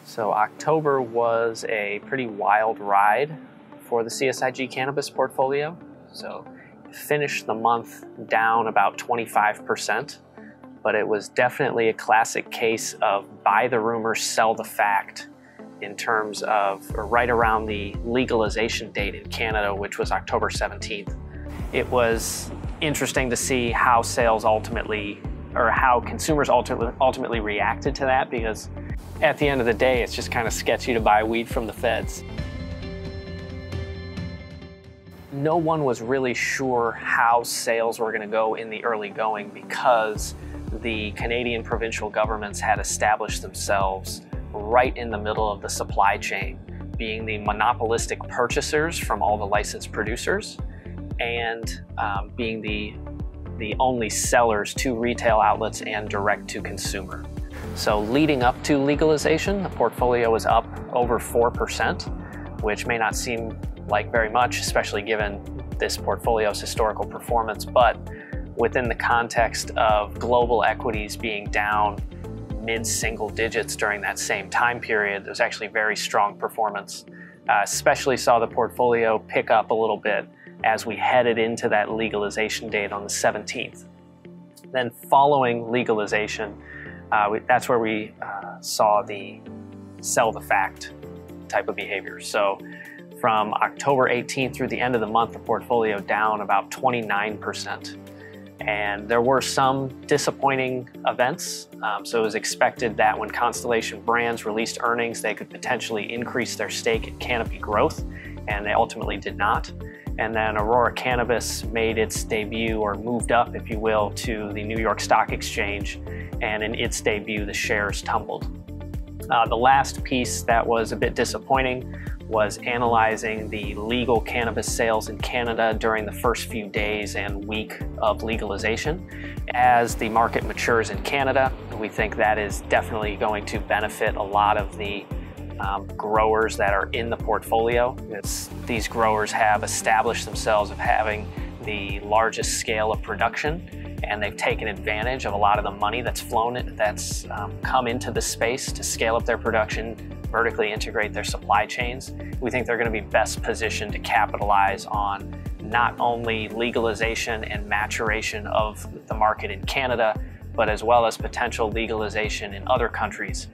So October was a pretty wild ride for the CSIG cannabis portfolio. So it finished the month down about 25%, but it was definitely a classic case of buy the rumor, sell the fact in terms of right around the legalization date in Canada, which was October 17th. It was interesting to see how sales ultimately, or how consumers ultimately reacted to that, because at the end of the day, it's just kind of sketchy to buy weed from the feds. No one was really sure how sales were going to go in the early going because the Canadian provincial governments had established themselves right in the middle of the supply chain, being the monopolistic purchasers from all the licensed producers and being the only sellers to retail outlets and direct to consumer. So leading up to legalization, the portfolio was up over 4%, which may not seem like very much, especially given this portfolio's historical performance, but within the context of global equities being down mid-single digits during that same time period, there's actually very strong performance. Especially saw the portfolio pick up a little bit as we headed into that legalization date on the 17th. Then following legalization, that's where we saw the sell the fact type of behavior. So from October 18th through the end of the month, the portfolio down about 29%. And there were some disappointing events. So it was expected that when Constellation Brands released earnings, they could potentially increase their stake in Canopy growth, and they ultimately did not. And then Aurora Cannabis made its debut, or moved up, if you will, to the New York Stock Exchange, and in its debut, the shares tumbled. The last piece that was a bit disappointing was analyzing the legal cannabis sales in Canada during the first few days and week of legalization. As the market matures in Canada, we think that is definitely going to benefit a lot of the growers that are in the portfolio. These growers have established themselves of having the largest scale of production, and they've taken advantage of a lot of the money that's come into the space to scale up their production, vertically integrate their supply chains. We think they're going to be best positioned to capitalize on not only legalization and maturation of the market in Canada, but as well as potential legalization in other countries